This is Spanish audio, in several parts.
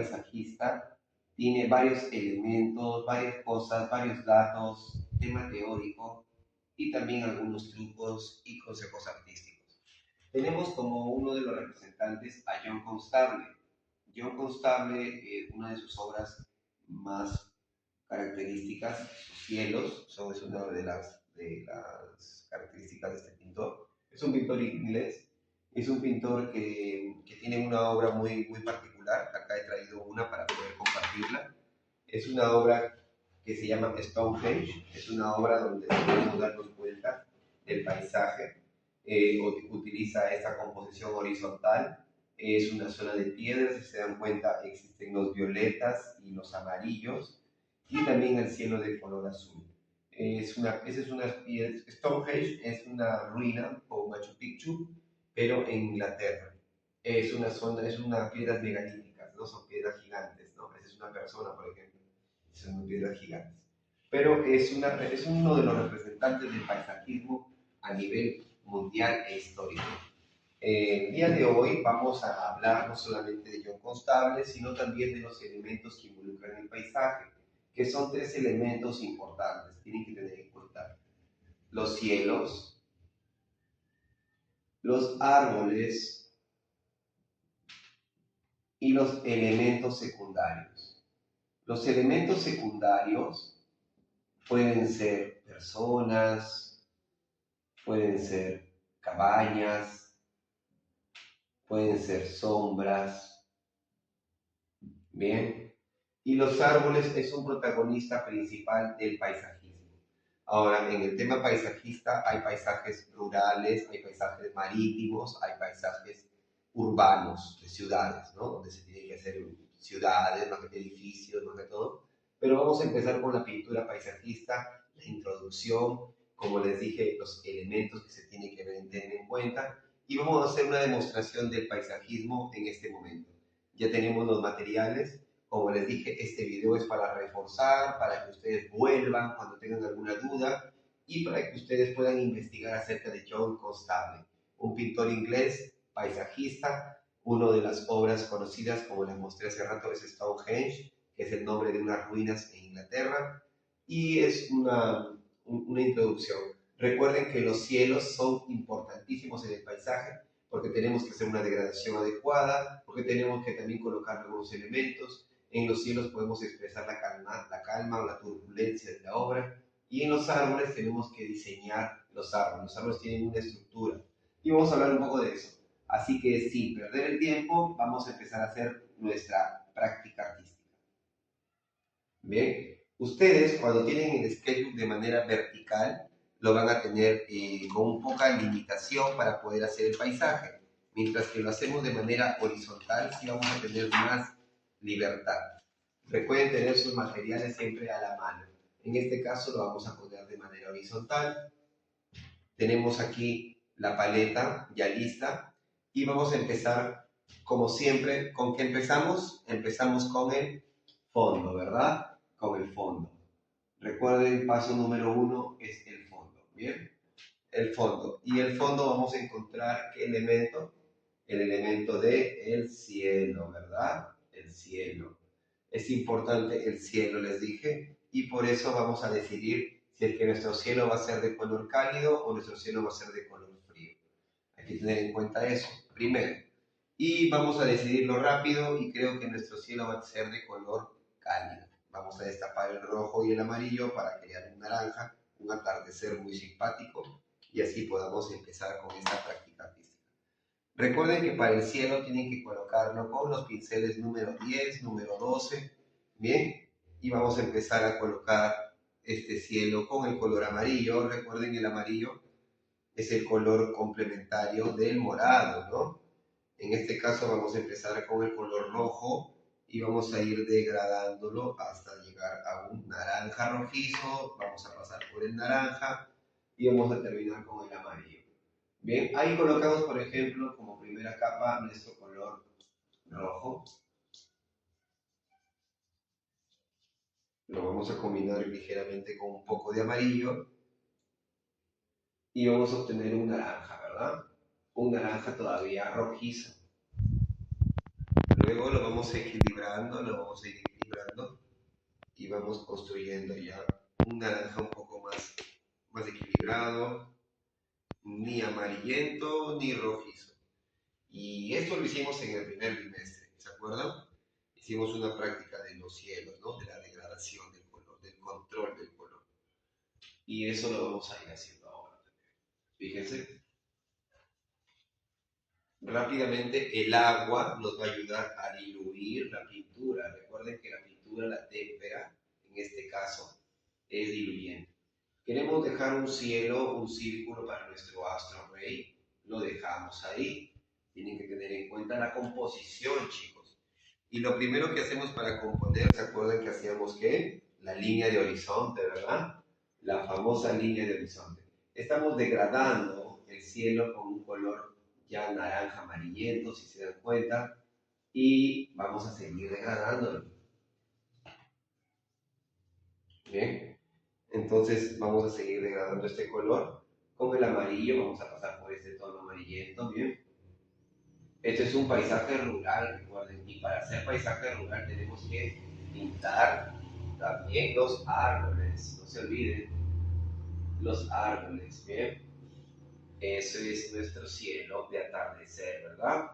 paisajista tiene varios elementos, varias cosas, varios datos, tema teórico y también algunos trucos y consejos artísticos. Tenemos como uno de los representantes a John Constable. John Constable, una de sus obras más características, sus cielos, es una de las características de este pintor. Es un pintor inglés, es un pintor que tiene una obra muy particular. Acá he traído una para poder compartirla. Es una obra que se llama Stonehenge, es una obra donde podemos darnos cuenta del paisaje. Utiliza esta composición horizontal, es una zona de piedras, si se dan cuenta existen los violetas y los amarillos, y también el cielo de color azul. Stonehenge es una ruina o Machu Picchu, pero en Inglaterra. Es una zona, es unas piedras megalíticas, no son piedras gigantes, ¿no? Esa es una persona, por ejemplo, son piedras gigantes. Pero es uno de los representantes del paisajismo a nivel mundial e histórico. El día de hoy vamos a hablar no solamente de John Constable, sino también de los elementos que involucran el paisaje, que son tres elementos importantes, tienen que tener en cuenta: los cielos, los árboles y los elementos secundarios. Los elementos secundarios pueden ser personas, pueden ser cabañas, pueden ser sombras, ¿bien? Y los árboles es un protagonista principal del paisajismo. Ahora, en el tema paisajista hay paisajes rurales, hay paisajes marítimos, hay paisajes urbanos, de ciudades, ¿no? Donde se tienen que hacer ciudades, más que edificios, más que todo. Pero vamos a empezar con la pintura paisajista, la introducción, como les dije, los elementos que se tienen que tener en cuenta, y vamos a hacer una demostración del paisajismo en este momento. Ya tenemos los materiales. Como les dije, este video es para reforzar, para que ustedes vuelvan cuando tengan alguna duda y para que ustedes puedan investigar acerca de John Constable, un pintor inglés, paisajista. Una de las obras conocidas, como les mostré hace rato, es Stonehenge, que es el nombre de unas ruinas en Inglaterra, y es una introducción. Recuerden que los cielos son importantísimos en el paisaje porque tenemos que hacer una degradación adecuada, porque tenemos que también colocar algunos elementos. En los cielos podemos expresar la calma o la turbulencia de la obra. Y en los árboles tenemos que diseñar los árboles. Los árboles tienen una estructura. Y vamos a hablar un poco de eso. Así que sin perder el tiempo, vamos a empezar a hacer nuestra práctica artística. Bien, ustedes cuando tienen el sketchbook de manera vertical, lo van a tener con poca limitación para poder hacer el paisaje. Mientras que lo hacemos de manera horizontal, sí vamos a tener más libertad. Recuerden tener sus materiales siempre a la mano. En este caso lo vamos a poner de manera horizontal. Tenemos aquí la paleta ya lista y vamos a empezar como siempre. ¿Con qué empezamos? Empezamos con el fondo, ¿verdad? Con el fondo. Recuerden, paso número 1 es el fondo, ¿bien? El fondo. Y el fondo vamos a encontrar ¿qué elemento? El elemento de el cielo, ¿verdad? El cielo. Es importante el cielo, les dije, y por eso vamos a decidir si es que nuestro cielo va a ser de color cálido o nuestro cielo va a ser de color frío. Hay que tener en cuenta eso, primero. Y vamos a decidirlo rápido y creo que nuestro cielo va a ser de color cálido. Vamos a destapar el rojo y el amarillo para crear un naranja, un atardecer muy simpático y así podamos empezar con esta práctica artística. Recuerden que para el cielo tienen que colocarlo con los pinceles número 10, número 12, ¿bien? Y vamos a empezar a colocar este cielo con el color amarillo. Recuerden, el amarillo es el color complementario del morado, ¿no? En este caso vamos a empezar con el color rojo y vamos a ir degradándolo hasta llegar a un naranja rojizo. Vamos a pasar por el naranja y vamos a terminar con el amarillo. Bien, ahí colocamos, por ejemplo, como primera capa nuestro color rojo. Lo vamos a combinar ligeramente con un poco de amarillo y vamos a obtener un naranja, ¿verdad? Un naranja todavía rojizo. Luego lo vamos equilibrando, lo vamos a ir equilibrando y vamos construyendo ya un naranja un poco más equilibrado, ni amarillento ni rojizo. Y esto lo hicimos en el primer bimestre, ¿se acuerdan? Hicimos una práctica de los cielos, ¿no? De la degradación del color, del control del color. Y eso lo vamos a ir haciendo ahora. Fíjense, rápidamente el agua nos va a ayudar a diluir la pintura. Recuerden que la pintura, la témpera, en este caso, es diluyente. Queremos dejar un cielo, un círculo para nuestro astro rey. Lo dejamos ahí. Tienen que tener en cuenta la composición, chicos. Y lo primero que hacemos para componer, ¿se acuerdan que hacíamos qué? La línea de horizonte, ¿verdad? La famosa línea de horizonte. Estamos degradando el cielo con un color ya naranja amarillento, si se dan cuenta, y vamos a seguir degradándolo. Bien, entonces vamos a seguir degradando este color con el amarillo, vamos a pasar por este tono amarillento, bien. Esto es un paisaje rural, recuerden, y para hacer paisaje rural tenemos que pintar también los árboles, no se olviden, los árboles, bien. Eso es nuestro cielo de atardecer, ¿verdad?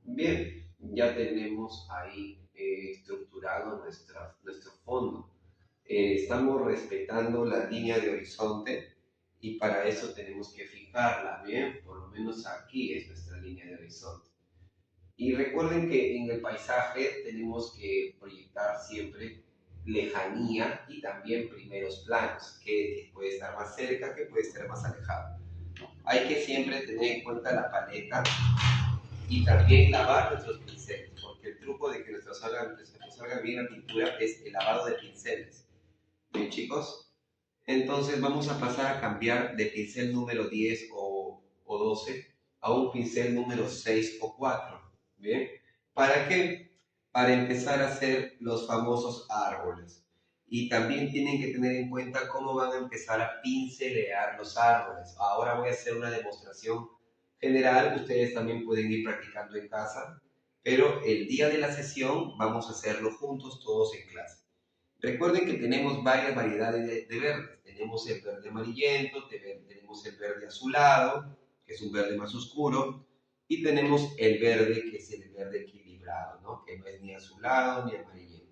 Bien, ya tenemos ahí estructurado nuestro fondo. Estamos respetando la línea de horizonte y para eso tenemos que fijarla, ¿bien? Por lo menos aquí es nuestra línea de horizonte. Y recuerden que en el paisaje tenemos que proyectar siempre lejanía y también primeros planos, que puede estar más cerca, que puede estar más alejado. Hay que siempre tener en cuenta la paleta y también lavar nuestros pinceles, porque el truco de que nos salga bien la pintura es el lavado de pinceles. Bien, chicos. Entonces vamos a pasar a cambiar de pincel número 10 o 12 a un pincel número 6 o 4. ¿Bien? ¿Para qué? Para empezar a hacer los famosos árboles. Y también tienen que tener en cuenta cómo van a empezar a pincelear los árboles. Ahora voy a hacer una demostración general. Ustedes también pueden ir practicando en casa. Pero el día de la sesión vamos a hacerlo juntos todos en clase. Recuerden que tenemos varias variedades de verdes. Tenemos el verde amarillento, tenemos el verde azulado, que es un verde más oscuro, y tenemos el verde, que es el verde equilibrado, ¿no? Que no es ni azulado ni amarillento.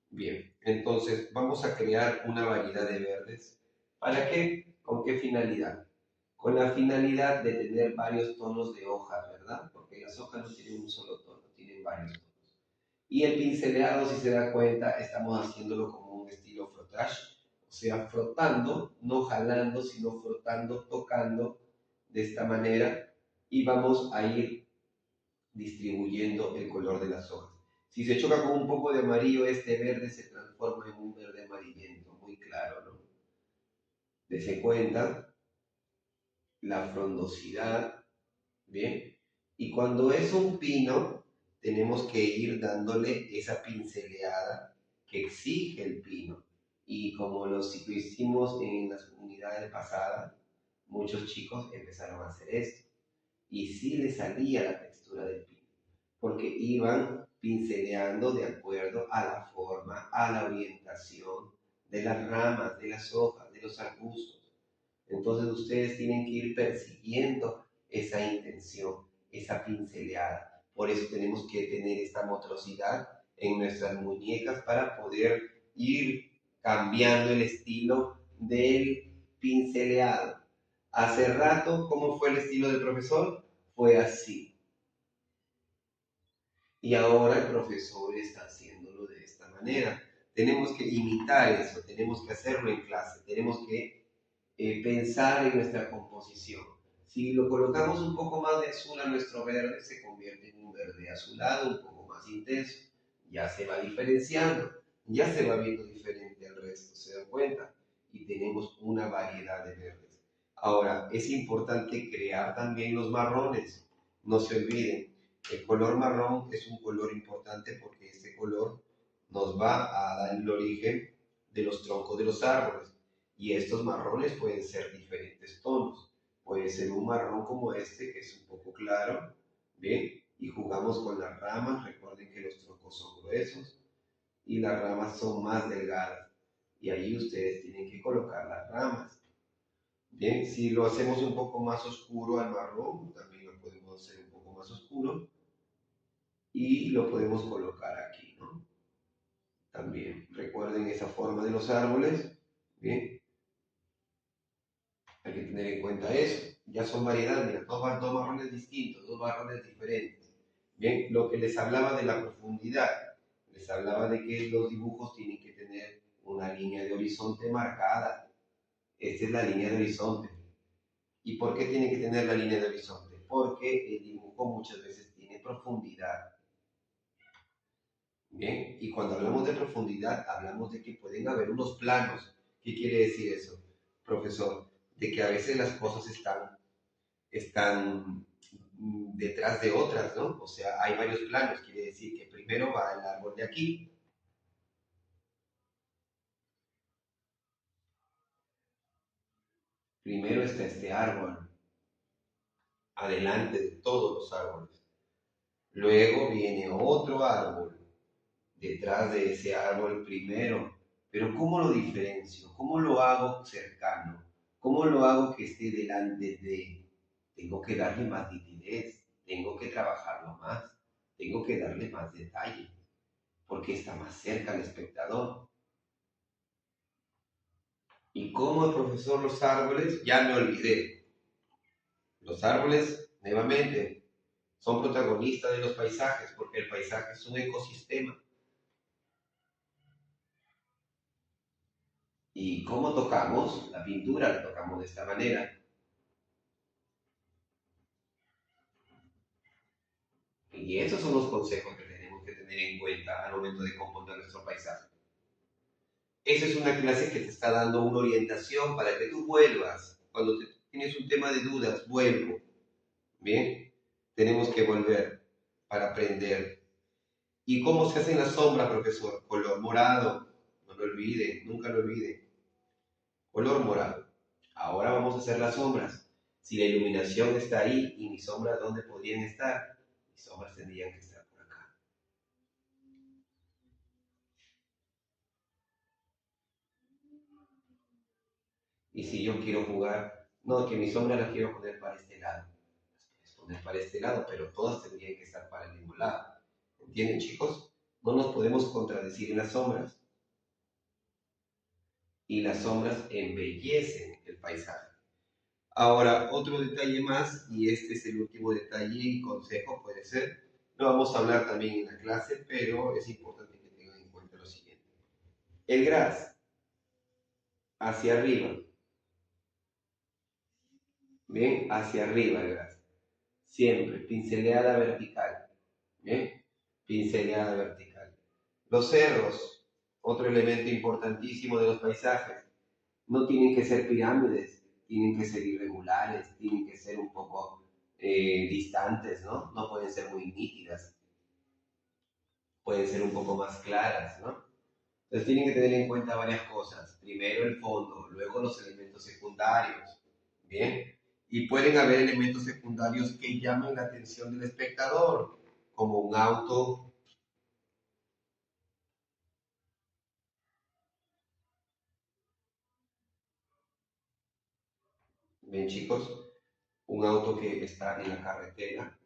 Bien, entonces vamos a crear una variedad de verdes. ¿Para qué? ¿Con qué finalidad? Con la finalidad de tener varios tonos de hojas, ¿verdad? Porque las hojas no tienen un solo tono, tienen varios tonos. Y el pinceleado, si se da cuenta, estamos haciéndolo como un estilo frottage, o sea, frotando, no jalando, sino frotando, tocando de esta manera y vamos a ir distribuyendo el color de las hojas. Si se choca con un poco de amarillo, este verde se transforma en un verde amarillento, muy claro, ¿no? Dese cuenta, la frondosidad, ¿bien? Y cuando es un pino, tenemos que ir dándole esa pinceleada que exige el pino. Y como lo hicimos en las unidades pasadas, muchos chicos empezaron a hacer esto. Y sí les salía la textura del pino, porque iban pinceleando de acuerdo a la forma, a la orientación de las ramas, de las hojas, de los arbustos. Entonces ustedes tienen que ir persiguiendo esa intención, esa pinceleada. Por eso tenemos que tener esta motricidad en nuestras muñecas para poder ir cambiando el estilo del pinceleado. Hace rato, ¿cómo fue el estilo del profesor? Fue así. Y ahora el profesor está haciéndolo de esta manera. Tenemos que imitar eso, tenemos que hacerlo en clase, tenemos que pensar en nuestra composición. Si lo colocamos un poco más de azul a nuestro verde, se convierte en un verde azulado un poco más intenso. Ya se va diferenciando, ya se va viendo diferente al resto, ¿se dan cuenta? Y tenemos una variedad de verdes. Ahora, es importante crear también los marrones. No se olviden, el color marrón es un color importante porque este color nos va a dar el origen de los troncos de los árboles. Y estos marrones pueden ser diferentes tonos. Puede ser un marrón como este, que es un poco claro, ¿bien? y jugamos con las ramas. Recuerden que los troncos son gruesos y las ramas son más delgadas. Y ahí ustedes tienen que colocar las ramas. Bien, si lo hacemos un poco más oscuro al marrón, también lo podemos hacer un poco más oscuro y lo podemos colocar aquí, ¿no? También recuerden esa forma de los árboles. Bien, hay que tener en cuenta eso. Ya son variedades, mira, dos marrones distintos, dos marrones diferentes. Bien, lo que les hablaba de la profundidad, les hablaba de que los dibujos tienen que tener una línea de horizonte marcada. Esta es la línea de horizonte. ¿Y por qué tiene que tener la línea de horizonte? Porque el dibujo muchas veces tiene profundidad. Bien, y cuando hablamos de profundidad, hablamos de que pueden haber unos planos. ¿Qué quiere decir eso, profesor? De que a veces las cosas están detrás de otras, ¿no? O sea, hay varios planos. Quiere decir que primero va el árbol de aquí. Primero está este árbol, adelante de todos los árboles. Luego viene otro árbol, detrás de ese árbol primero. Pero ¿cómo lo diferencio? ¿Cómo lo hago cercano? ¿Cómo lo hago que esté delante de? Tengo que darle más nitidez, tengo que trabajarlo más, tengo que darle más detalle, porque está más cerca al espectador. ¿Y cómo el profesor los árboles? Ya me olvidé. Los árboles, nuevamente, son protagonistas de los paisajes, porque el paisaje es un ecosistema. ¿Y cómo tocamos? La pintura la tocamos de esta manera. Y esos son los consejos que tenemos que tener en cuenta al momento de componer nuestro paisaje. Esa es una clase que te está dando una orientación para que tú vuelvas. Cuando tienes un tema de dudas, vuelvo. Bien, tenemos que volver para aprender. ¿Y cómo se hace en la sombra, profesor? Color morado. No lo olvide, nunca lo olvide. Color morado. Ahora vamos a hacer las sombras. Si la iluminación está ahí, ¿y mis sombras dónde podrían estar? Mis sombras tendrían que estar por acá. Y si yo quiero jugar, no, que mis sombras las quiero poner para este lado. Las puedes poner para este lado, pero todas tendrían que estar para el mismo lado. ¿Entienden, chicos? No nos podemos contradecir en las sombras. Y las sombras embellecen el paisaje. Ahora, otro detalle más, y este es el último detalle y consejo puede ser, lo vamos a hablar también en la clase, pero es importante que tengan en cuenta lo siguiente. El gras, hacia arriba, bien, hacia arriba el gras, siempre, pinceleada vertical, bien, pinceleada vertical. Los cerros, otro elemento importantísimo de los paisajes, no tienen que ser pirámides, tienen que ser irregulares, tienen que ser un poco distantes, ¿no? No pueden ser muy nítidas, pueden ser un poco más claras, ¿no? Entonces tienen que tener en cuenta varias cosas. Primero el fondo, luego los elementos secundarios, ¿bien? Y pueden haber elementos secundarios que llamen la atención del espectador, como un auto. ¿Ven, chicos? Un auto que está en la carretera,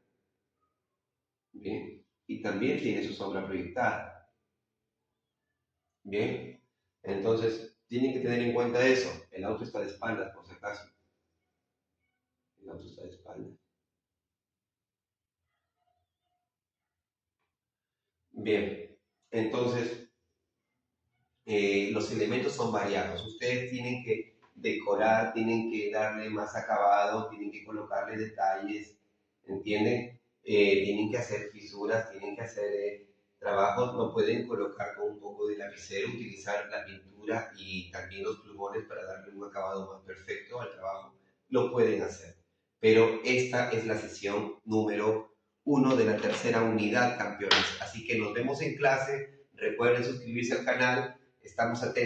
¿bien? Y también tiene su sombra proyectada, ¿bien? Entonces, tienen que tener en cuenta eso. El auto está de espaldas, por si acaso. El auto está de espaldas. Bien, entonces, los elementos son variados. Ustedes tienen que decorar, tienen que darle más acabado, tienen que colocarle detalles, ¿entienden? Tienen que hacer fisuras, tienen que hacer trabajos, no pueden colocar con un poco de lapicero, utilizar la pintura y también los plumones para darle un acabado más perfecto al trabajo. Lo pueden hacer. Pero esta es la sesión número 1 de la tercera unidad, campeones. Así que nos vemos en clase. Recuerden suscribirse al canal. Estamos atentos.